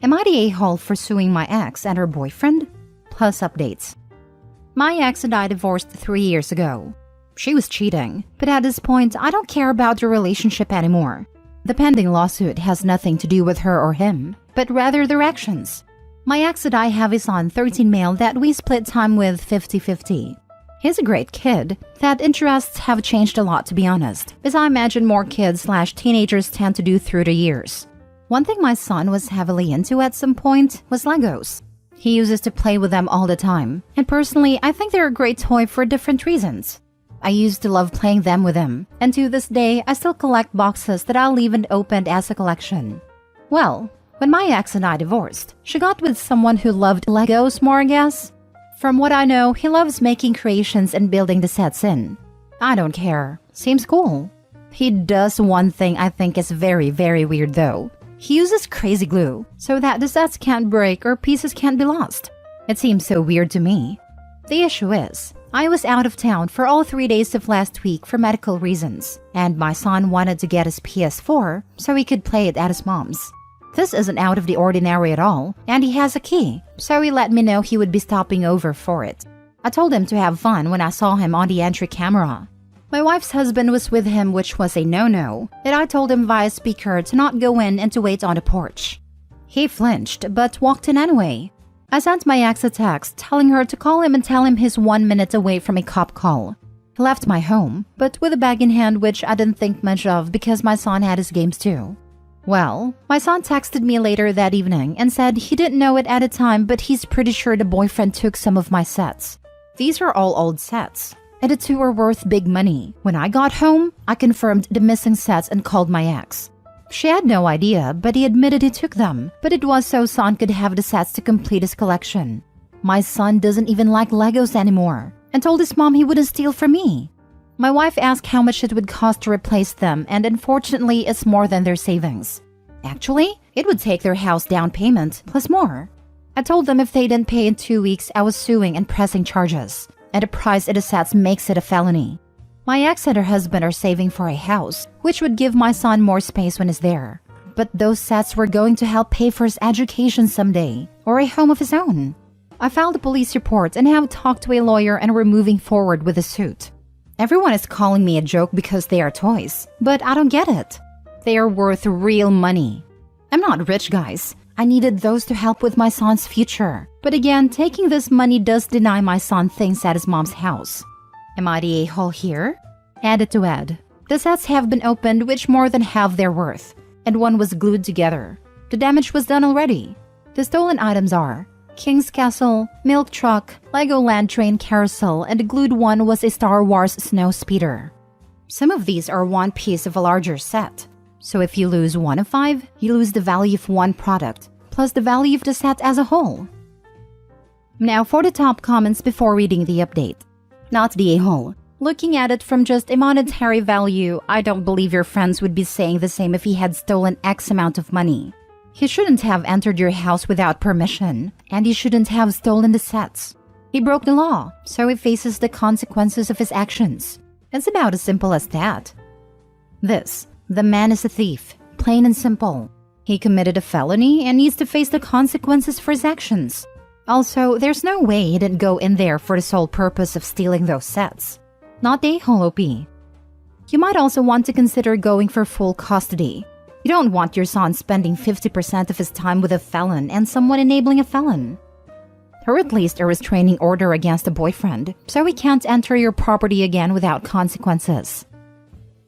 Am I the a-hole for suing my ex and her boyfriend? Plus updates. My ex and I divorced 3 years ago. She was cheating, but at this point, I don't care about the relationship anymore. The pending lawsuit has nothing to do with her or him, but rather their actions. My ex and I have a son, 13 male, that we split time with 50-50. He's a great kid. That interests have changed a lot, to be honest, as I imagine more kids/teenagers tend to do through the years. One thing my son was heavily into at some point was Legos. He uses to play with them all the time, and personally, I think they're a great toy for different reasons. I used to love playing them with him, and to this day, I still collect boxes that I'll leave unopened as a collection. Well, when my ex and I divorced, she got with someone who loved Legos more, I guess. From what I know, he loves making creations and building the sets in. I don't care. Seems cool. He does one thing I think is very, very weird though. He uses crazy glue so that the sets can't break or pieces can't be lost. It seems so weird to me. The issue is, I was out of town for all 3 days of last week for medical reasons, and my son wanted to get his PS4 so he could play it at his mom's. This isn't out of the ordinary at all, and he has a key, so he let me know he would be stopping over for it. I told him to have fun when I saw him on the entry camera. My wife's husband was with him, which was a no-no, and I told him via speaker to not go in and to wait on the porch. He flinched, but walked in anyway. I sent my ex a text telling her to call him and tell him he's 1 minute away from a cop call. He left my home, but with a bag in hand, which I didn't think much of because my son had his games too. Well, my son texted me later that evening and said he didn't know it at the time, but he's pretty sure the boyfriend took some of my sets. These are all old sets, and the two are worth big money. When I got home, I confirmed the missing sets and called my ex. She had no idea, but he admitted he took them, but it was so son could have the sets to complete his collection. My son doesn't even like Legos anymore, and told his mom he wouldn't steal from me. My wife asked how much it would cost to replace them, and unfortunately, it's more than their savings. Actually, it would take their house down payment, plus more. I told them if they didn't pay in 2 weeks, I was suing and pressing charges, and the price of the sets makes it a felony. My ex and her husband are saving for a house, which would give my son more space when he's there. But those sets were going to help pay for his education someday, or a home of his own. I filed a police report and have talked to a lawyer, and we're moving forward with the suit. Everyone is calling me a joke because they are toys, but I don't get it. They are worth real money. I'm not rich, guys. I needed those to help with my son's future. But again, taking this money does deny my son things at his mom's house. Am I the a-hole here? Added to add, the sets have been opened, which more than half their worth, and one was glued together. The damage was done already. The stolen items are King's Castle, Milk Truck, Lego Land Train Carousel, and the glued one was a Star Wars Snow Speeder. Some of these are one piece of a larger set. So if you lose 1 of 5, you lose the value of one product, plus the value of the set as a whole. Now for the top comments before reading the update. Not the a-hole. Looking at it from just a monetary value, I don't believe your friends would be saying the same if he had stolen X amount of money. He shouldn't have entered your house without permission, and he shouldn't have stolen the sets. He broke the law, so he faces the consequences of his actions. It's about as simple as that. The man is a thief, plain and simple. He committed a felony and needs to face the consequences for his actions. Also, there's no way he didn't go in there for the sole purpose of stealing those sets. Not the a-hole OP. You might also want to consider going for full custody. You don't want your son spending 50% of his time with a felon and someone enabling a felon. Or at least a restraining order against a boyfriend, so he can't enter your property again without consequences.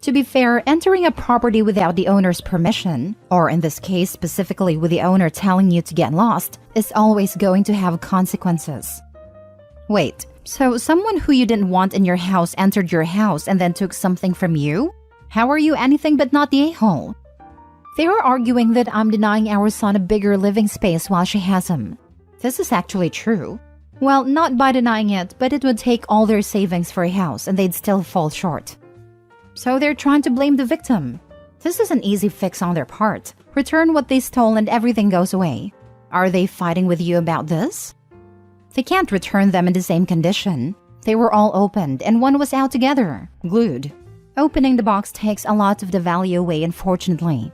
To be fair, entering a property without the owner's permission, or in this case specifically with the owner telling you to get lost, is always going to have consequences. Wait, so someone who you didn't want in your house entered your house and then took something from you? How are you anything but not the a-hole? They are arguing that I'm denying our son a bigger living space while she has him. This is actually true. Well, not by denying it, but it would take all their savings for a house and they'd still fall short. So they're trying to blame the victim. This is an easy fix on their part. Return what they stole and everything goes away. Are they fighting with you about this? They can't return them in the same condition. They were all opened and one was out together, glued. Opening the box takes a lot of the value away, unfortunately.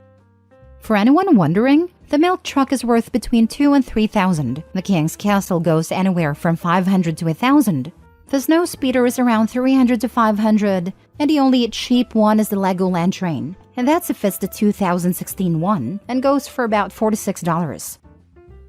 For anyone wondering, The milk truck is worth between 2,000 and 3,000. The King's Castle goes anywhere from 500 to 1,000. The snow speeder is around 300 to 500, and the only cheap one is the Legoland train, and that's if it's the 2016 one, and goes for about $4 to $6.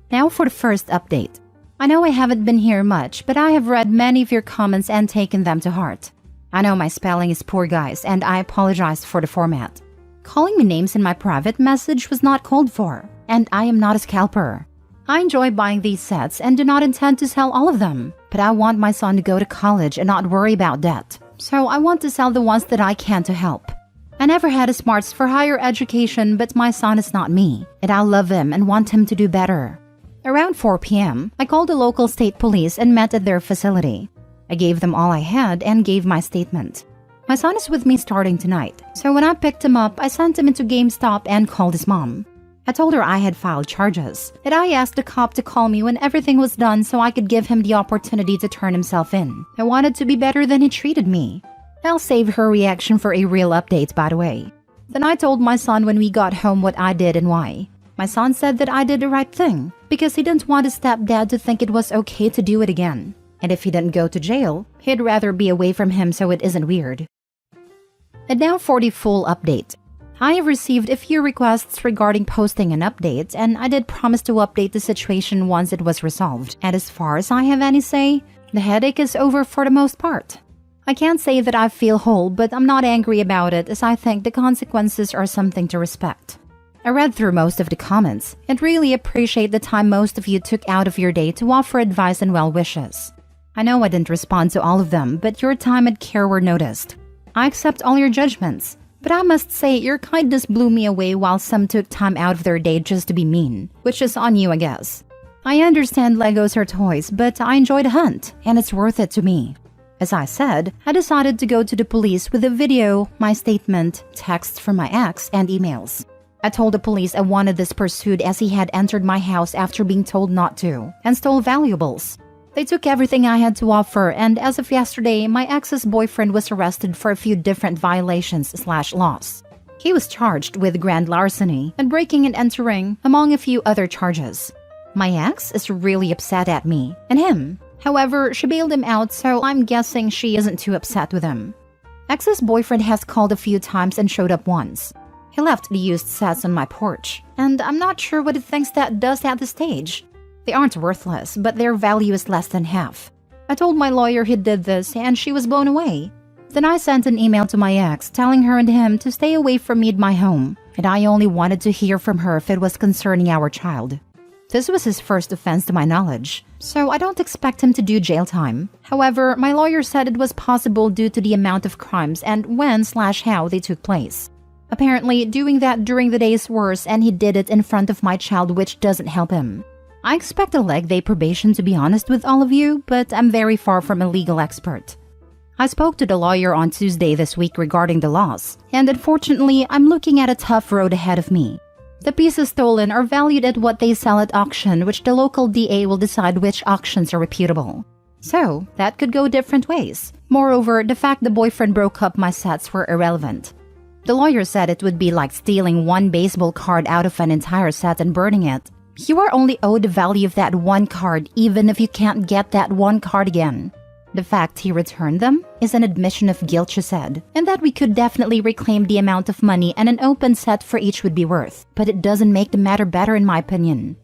Now for the first update. I know I haven't been here much, but I have read many of your comments and taken them to heart. I know my spelling is poor, guys, and I apologize for the format. Calling me names in my private message was not called for, and I am not a scalper. I enjoy buying these sets and do not intend to sell all of them, but I want my son to go to college and not worry about debt, so I want to sell the ones that I can to help. I never had a smarts for higher education, but my son is not me, and I love him and want him to do better. Around 4 p.m., I called the local state police and met at their facility. I gave them all I had and gave my statement. My son is with me starting tonight, so when I picked him up, I sent him into GameStop and called his mom. I told her I had filed charges, that I asked the cop to call me when everything was done so I could give him the opportunity to turn himself in. I wanted to be better than he treated me. I'll save her reaction for a real update, by the way. Then I told my son when we got home what I did and why. My son said that I did the right thing, because he didn't want his stepdad to think it was okay to do it again. And if he didn't go to jail, he'd rather be away from him so it isn't weird. And now for the full update. I have received a few requests regarding posting an update, and I did promise to update the situation once it was resolved. And as far as I have any say, the headache is over for the most part. I can't say that I feel whole, but I'm not angry about it, as I think the consequences are something to respect. I read through most of the comments and really appreciate the time most of you took out of your day to offer advice and well wishes. I know I didn't respond to all of them, but your time and care were noticed. I accept all your judgments, but I must say your kindness blew me away while some took time out of their day just to be mean, which is on you, I guess. I understand Legos are toys, but I enjoy the hunt, and it's worth it to me. As I said, I decided to go to the police with a video, my statement, texts from my ex, and emails. I told the police I wanted this pursued as he had entered my house after being told not to, and stole valuables. They took everything I had to offer, and as of yesterday, my ex's boyfriend was arrested for a few different violations/laws. He was charged with grand larceny and breaking and entering, among a few other charges. My ex is really upset at me, and him. However, she bailed him out, so I'm guessing she isn't too upset with him. Ex's boyfriend has called a few times and showed up once. He left the used sets on my porch, and I'm not sure what he thinks that does at this stage. They aren't worthless, but their value is less than half. I told my lawyer he did this, and she was blown away. Then I sent an email to my ex telling her and him to stay away from me at my home, and I only wanted to hear from her if it was concerning our child. This was his first offense to my knowledge, so I don't expect him to do jail time. However, my lawyer said it was possible due to the amount of crimes and when/how they took place. Apparently, doing that during the day is worse, and he did it in front of my child, which doesn't help him. I expect a leg day probation, to be honest with all of you, but I'm very far from a legal expert. I spoke to the lawyer on Tuesday this week regarding the laws, and unfortunately, I'm looking at a tough road ahead of me. The pieces stolen are valued at what they sell at auction, which the local DA will decide which auctions are reputable. So, that could go different ways. Moreover, the fact the boyfriend broke up my sets were irrelevant. The lawyer said it would be like stealing one baseball card out of an entire set and burning it. You are only owed the value of that one card even if you can't get that one card again. The fact he returned them is an admission of guilt, she said, and that we could definitely reclaim the amount of money and an open set for each would be worth, but it doesn't make the matter better in my opinion.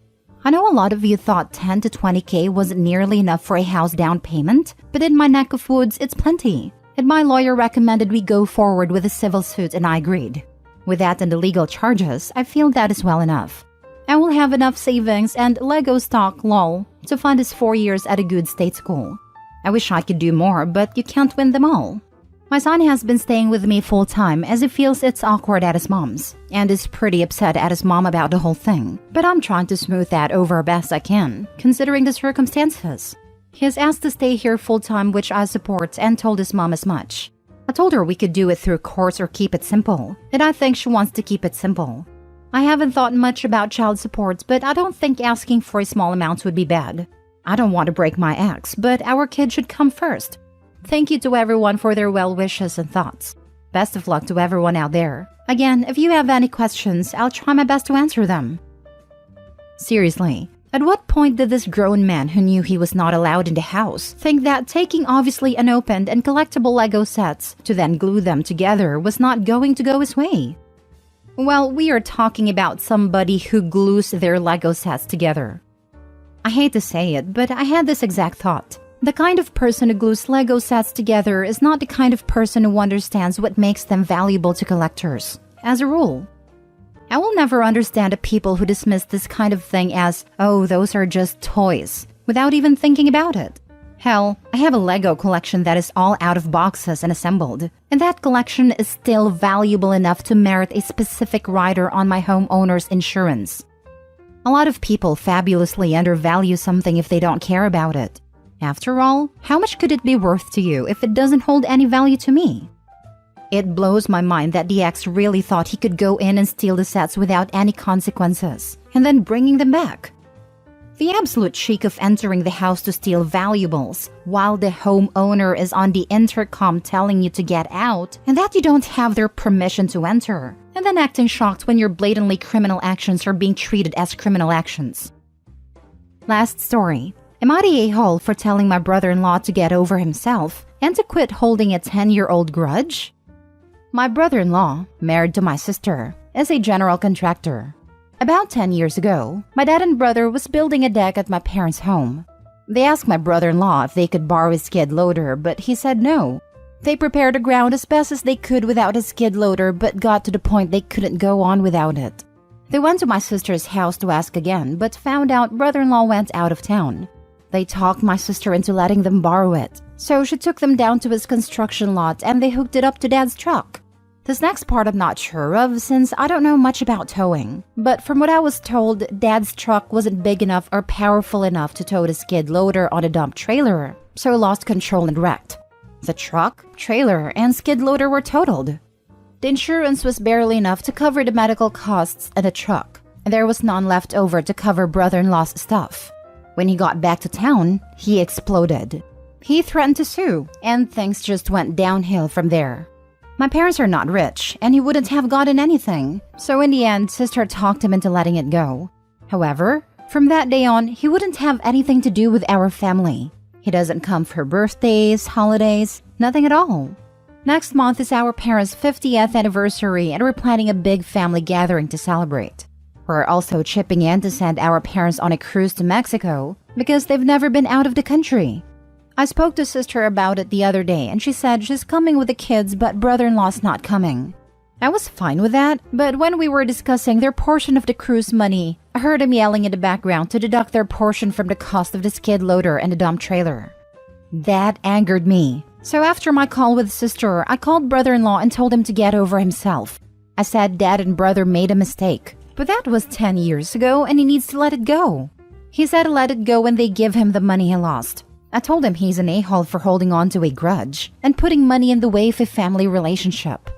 I know a lot of you thought 10 to 20K wasn't nearly enough for a house down payment, but in my neck of woods, it's plenty. And my lawyer recommended we go forward with a civil suit, and I agreed. With that and the legal charges, I feel that is well enough. I will have enough savings and Lego stock, lol, to fund his 4 years at a good state school. I wish I could do more, but you can't win them all. My son has been staying with me full-time as he feels it's awkward at his mom's, and is pretty upset at his mom about the whole thing. But I'm trying to smooth that over best I can, considering the circumstances. He has asked to stay here full-time, which I support, and told his mom as much. I told her we could do it through courts or keep it simple, and I think she wants to keep it simple. I haven't thought much about child support, but I don't think asking for a small amount would be bad. I don't want to break my ex, but our kid should come first. Thank you to everyone for their well wishes and thoughts. Best of luck to everyone out there. Again, if you have any questions, I'll try my best to answer them. Seriously, at what point did this grown man who knew he was not allowed in the house think that taking obviously unopened and collectible Lego sets to then glue them together was not going to go his way? Well, we are talking about somebody who glues their Lego sets together. I hate to say it, but I had this exact thought. The kind of person who glues Lego sets together is not the kind of person who understands what makes them valuable to collectors, as a rule. I will never understand the people who dismiss this kind of thing as, oh, those are just toys, without even thinking about it. Hell, I have a Lego collection that is all out of boxes and assembled, and that collection is still valuable enough to merit a specific rider on my homeowner's insurance. A lot of people fabulously undervalue something if they don't care about it. After all, how much could it be worth to you if it doesn't hold any value to me? It blows my mind that the ex really thought he could go in and steal the sets without any consequences, and then bringing them back. The absolute cheek of entering the house to steal valuables, while the homeowner is on the intercom telling you to get out, and that you don't have their permission to enter, and then acting shocked when your blatantly criminal actions are being treated as criminal actions. Last story. Am I the a-hole for telling my brother-in-law to get over himself and to quit holding a 10-year-old grudge? My brother-in-law, married to my sister, is a general contractor. About 10 years ago, my dad and brother was building a deck at my parents' home. They asked my brother-in-law if they could borrow his skid loader, but he said no. They prepared the ground as best as they could without a skid loader, but got to the point they couldn't go on without it. They went to my sister's house to ask again, but found out brother-in-law went out of town. They talked my sister into letting them borrow it, so she took them down to his construction lot and they hooked it up to Dad's truck. This next part I'm not sure of since I don't know much about towing, but from what I was told, Dad's truck wasn't big enough or powerful enough to tow the skid loader on a dump trailer, so lost control and wrecked. The truck, trailer, and skid loader were totaled. The insurance was barely enough to cover the medical costs and the truck, and there was none left over to cover brother-in-law's stuff. When he got back to town, he exploded. He threatened to sue, and things just went downhill from there. My parents are not rich, and he wouldn't have gotten anything, so in the end, sister talked him into letting it go. However, from that day on, he wouldn't have anything to do with our family. He doesn't come for birthdays, holidays, nothing at all. Next month is our parents' 50th anniversary, and we're planning a big family gathering to celebrate. We're also chipping in to send our parents on a cruise to Mexico because they've never been out of the country. I spoke to sister about it the other day and she said she's coming with the kids but brother-in-law's not coming. I was fine with that, but when we were discussing their portion of the cruise money, I heard him yelling in the background to deduct their portion from the cost of the skid loader and the dump trailer. That angered me. So after my call with sister, I called brother-in-law and told him to get over himself. I said Dad and brother made a mistake. But that was 10 years ago and he needs to let it go. He said let it go when they give him the money he lost. I told him he's an a-hole for holding on to a grudge and putting money in the way of a family relationship.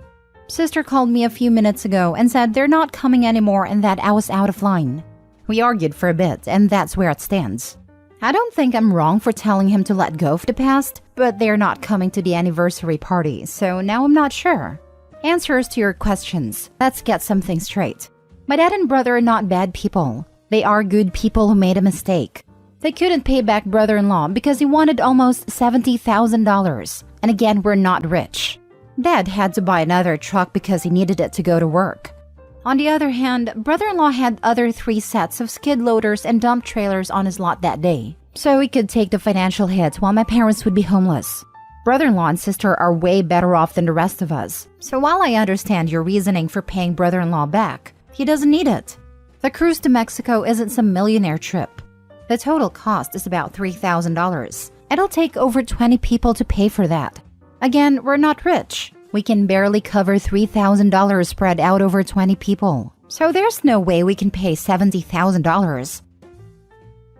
Sister called me a few minutes ago and said they're not coming anymore and that I was out of line. We argued for a bit and that's where it stands. I don't think I'm wrong for telling him to let go of the past, but they're not coming to the anniversary party, so now I'm not sure. Answers to your questions. Let's get something straight. My dad and brother are not bad people. They are good people who made a mistake. They couldn't pay back brother-in-law because he wanted almost $70,000. And again, we're not rich. Dad had to buy another truck because he needed it to go to work. On the other hand, brother-in-law had other 3 sets of skid loaders and dump trailers on his lot that day, so he could take the financial hit while my parents would be homeless. Brother-in-law and sister are way better off than the rest of us, so while I understand your reasoning for paying brother-in-law back, he doesn't need it. The cruise to Mexico isn't some millionaire trip. The total cost is about $3,000. It'll take over 20 people to pay for that. Again, we're not rich. We can barely cover $3,000 spread out over 20 people. So there's no way we can pay $70,000.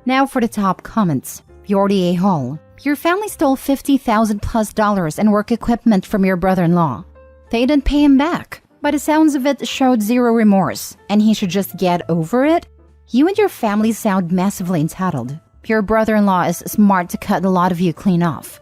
Now for the top comments. You're the a-hole. Your family stole $50,000+ in work equipment from your brother-in-law. They didn't pay him back. By the sounds of it, showed zero remorse, and he should just get over it? You and your family sound massively entitled. Your brother-in-law is smart to cut a lot of you clean off.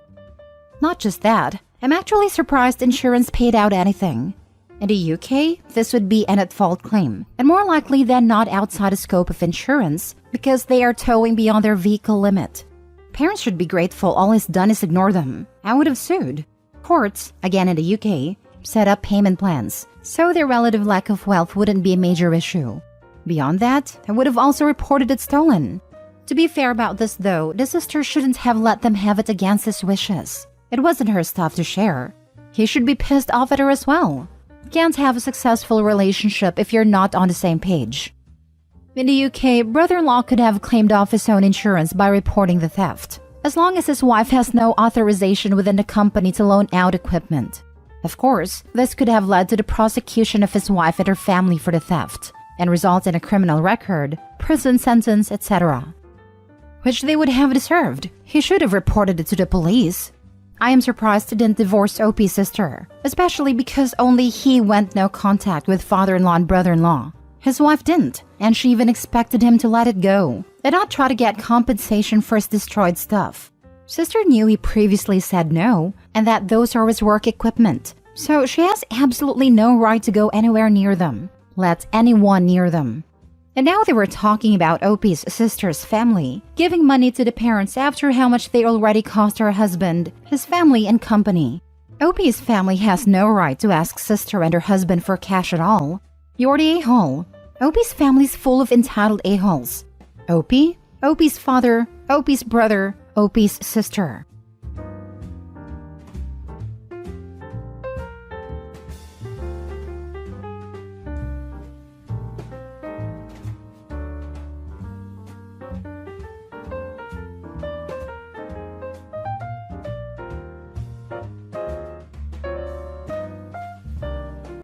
Not just that, I'm actually surprised insurance paid out anything. In the UK, this would be an at-fault claim, and more likely than not outside the scope of insurance because they are towing beyond their vehicle limit. Parents should be grateful all he's done is ignore them. I would have sued. Courts, again in the UK, set up payment plans, so their relative lack of wealth wouldn't be a major issue. Beyond that, I would have also reported it stolen. To be fair about this though, the sister shouldn't have let them have it against his wishes. It wasn't her stuff to share. He should be pissed off at her as well. You can't have a successful relationship if you're not on the same page. In the UK, brother-in-law could have claimed off his own insurance by reporting the theft, as long as his wife has no authorization within the company to loan out equipment. Of course, this could have led to the prosecution of his wife and her family for the theft, and result in a criminal record, prison sentence, etc. Which they would have deserved. He should have reported it to the police. I am surprised he didn't divorce Opie's sister, especially because only he went no contact with father-in-law and brother-in-law. His wife didn't, and she even expected him to let it go, and not try to get compensation for his destroyed stuff. Sister knew he previously said no, and that those are his work equipment, so she has absolutely no right to go anywhere near them, let anyone near them. And now they were talking about Opie's sister's family, giving money to the parents after how much they already cost her husband, his family, and company. Opie's family has no right to ask sister and her husband for cash at all. You're the a-hole. Opie's family's full of entitled a-holes. Opie, Opie's father, Opie's brother, Opie's sister.